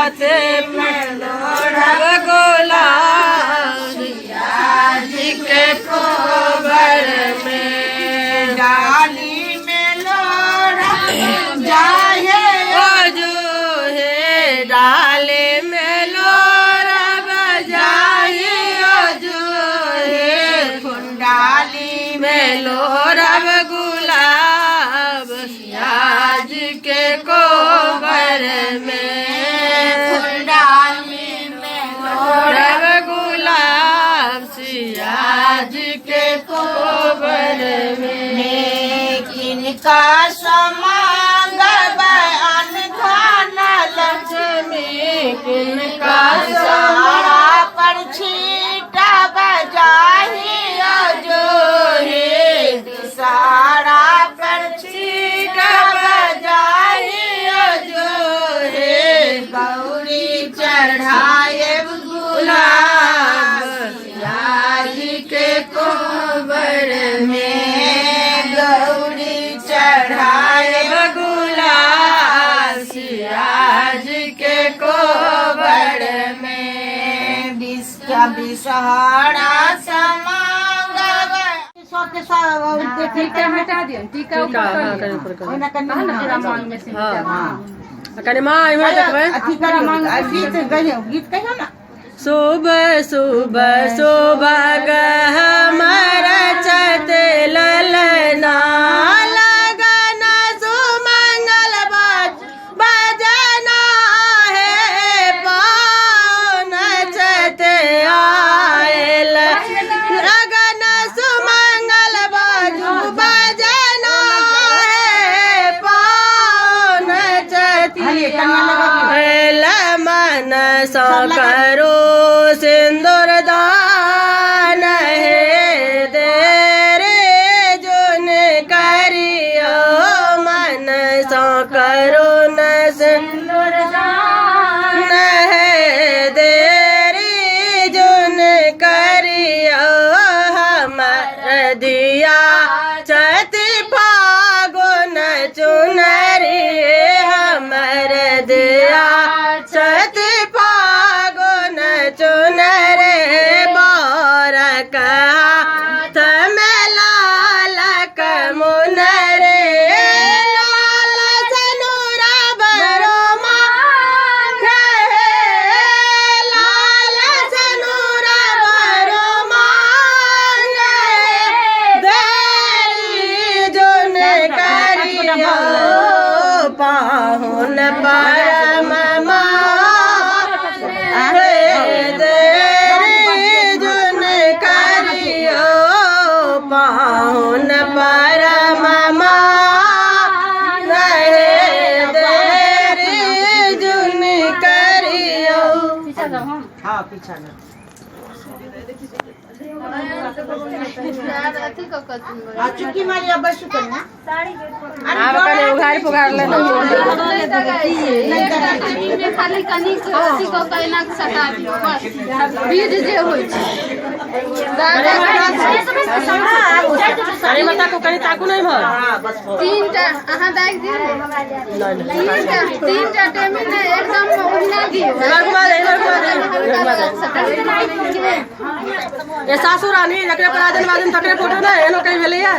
हाथ में लोढ़ब गुलाब जी के कोबर में डाली में लोढ़ब जाए ओ जो है डाले में लोढ़ब जाए ओ जो है डाली में लोढ़ब गुलाब जी के कोबर में डाली में लोढ़ब गुलाब सिया जी के कोबर में किनका समांग बयान धन लक्ष्मी किनका सारा पर छीटा बजाही जो है सारा पर छीटा बजाही जो है गौरी चढ़ाए गुलाब जी के कोबर में गौरी चढ़ाए गुलाब सिया जी के कोबर में बिसहरा समांग टीका हटा दियो टीका कने माँ इमहर देखबै गीत कहियो ना सुबह सुबह सुबह हमर चत ललना लगन सुमंगल बजना है पावन चत आयल लगन सुमंगल बजना है पावन चत आयल मन सा करो सिंदूर दान है देरे जुन करियो मन सा करो न सिंदूर दान है देरे जुन करियो हमर दिया चति फागुन चुनरी हमर दिया चति फागुन चुनरे बारक हाथ में लालक मुनरे लाल सनुरा बरो मांग लाल सनुरा बरो मांग देरी जुन करियो पाहुन परम पाहुन परम देरी जुन करियो हाँ पीछा चुकी मारी अब बस करना अब कने उघार पुघार लेना खाली कनी अथी को कहना सटा दियो बस बीज जे होय छै अरे मता को कहीं ताकू नहीं भर तीनटा अहाँ दाग दियो तीनटा टेमी ने एकदम उन्ना दियो ये सासू रानी जकरे पराजन बाजन तकरे फोटो ना एनो कहीं भेलै है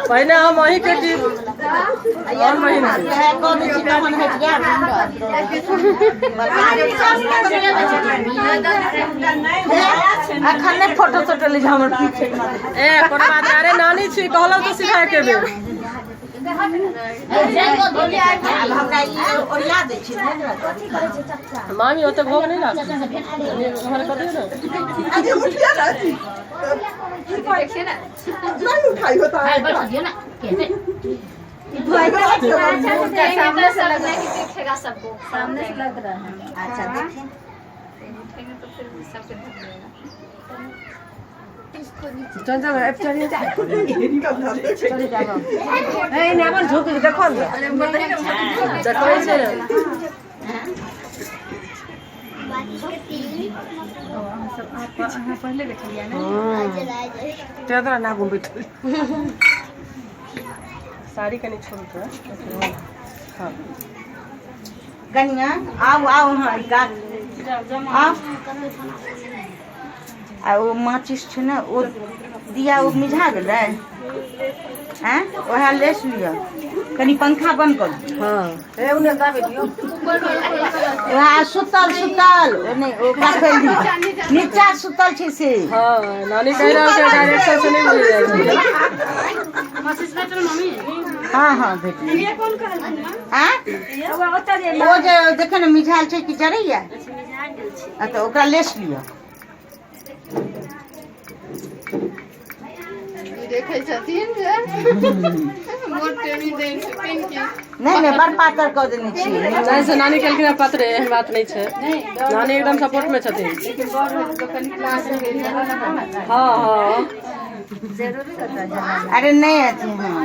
पहले हम वही के जी और महीना अखन फोटो फोटो ले हमर पीछे ए कोनो बात अरे नानी छी कहलो तो सिखाए के बे मामी ओते भोग नहीं लाग हमर कर दियो ना अरे उठिया ना देखिए ना नहीं उठाई होता है बैठ दियो ना कैसे सामने से लग रहा है कि दिखेगा सबको सामने से लग रहा है अच्छा देखिए उठेंगे तो फिर सबके दिख जाएगा चल चल अब चलिए चलिए जाओ ए ने अपन झोक देखो देखो छै पहले देखलिए ना तेरा ना घूम बैठ साड़ी कनी छोड़ के हाँ कनिया आओ आओ हाँ का आओ आ वो माचिस छै ना वो दिया वो मिझा गेलै हैं ओहा लेस लियो कनी पंखा बंद कर हाँ वहाँ सुतल सुतल नहीं ओकरा खोल दी नीचा सुतल छै से हाँ नानी कह रहा है डायरेक्शन से नहीं मिल जाएगा हाँ हाँ भेट हाँ वो जे देखे ना मिझाल छै कि जरैया तो ओकरा लेस लियो देखे छथिन जे मोटे भी देन छथिन कि नहीं बड़ पातर कऽ देने छियै नहीं से नानी कहलखिन पात्रे एहन बात नहीं है नानी एकदम सपोर्ट में छथिन हाँ हाँ अरे नहीं अथी हाँ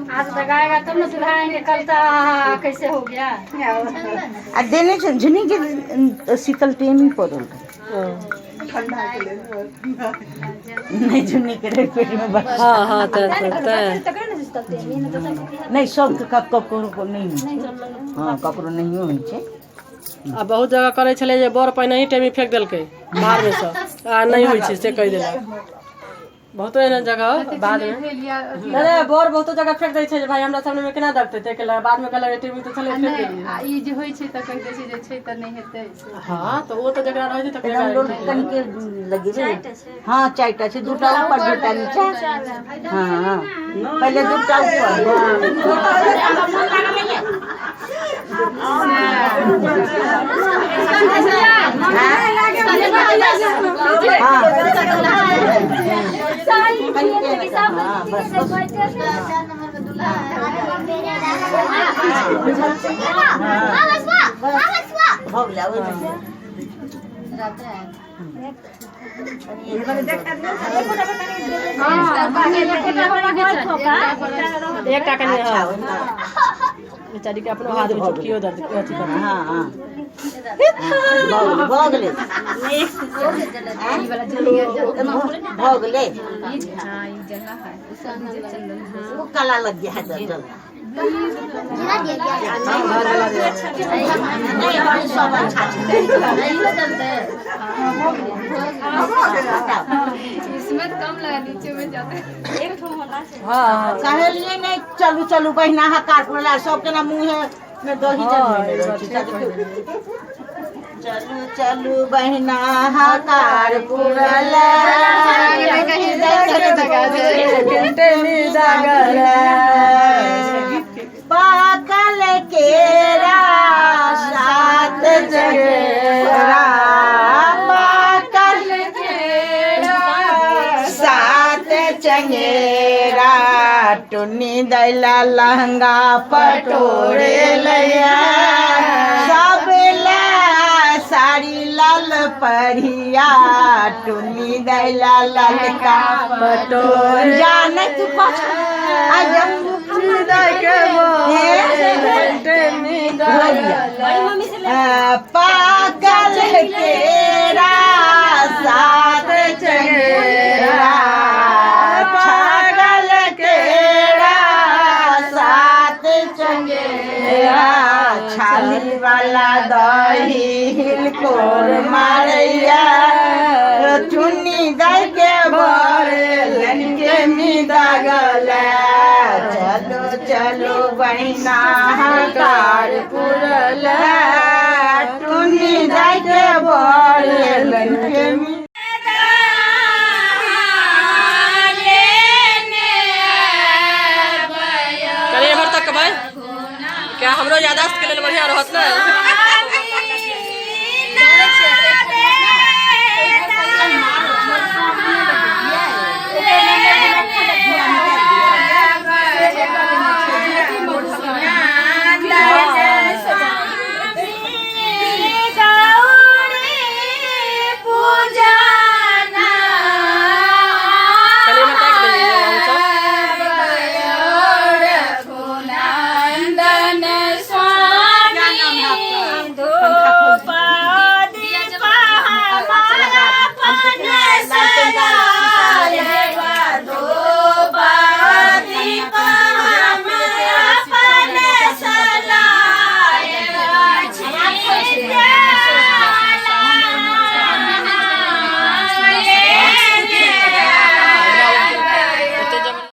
आज लगाएगा तब ना सुधारेंगे कल तो कैसे हो गया आ देने छै झुनी के शीतल टेमी पड़ल नहीं झुनी के पेट में बस हाँ हाँ नहीं सब ककरो को नहीं हाँ ककरो नहीं होइ छै आ बहुत जगह करे छले जे बर पहिने ही टेमी फेंक देलकै बाहर में से आ नहीं होइ छै से कह देलक बहुत एहन जगह बाद में अरे बर बहुत जगह फेंक दै छै जे भाई हमरा सामने में केना दखते ते के बाद में कहलक टेमी तो चले फेंक देलिए आ ई जे होइ छै त कहि दै छै जे छै त नहीं हेतै हाँ तो वो तो जगह रह छै त कनिके लगेबे हाँ चारिटा छै दूटा ऊपर दूटा नीचा हाँ हाँ पहले दूटा ऊपर एक टाका नहीं बेचारी के अपनो हाथ में चुटकियो दर्द अथी कर हाँ हाँ भऽ गेलै भऽ गेलै वो काला लग गया है जल इसमें कम लगा नीचे में जाते हाँ कहलिए नहीं चलू चलू बहिना हकार पड़ला सबके ना मुँह में दही चलू चलू बहिना हकार पुरला पाकल केरा सात जगेरा पाकल केरा सात चंगेरा टुन्नी दैला लहंगा पटोरे लैया सब ला साड़ी लाल परिया टुन्नी दैला ललका पटोर जाने तू पाछ पागल केरा सात चंगेरा पागल केरा सात चंगेरा छाली वाला दही हिलकोर मारैया चुन्नी दई के बोरे लनके मिदा गला चलो चलो बहिना हकार पुरला टुन्नी दई के बोरे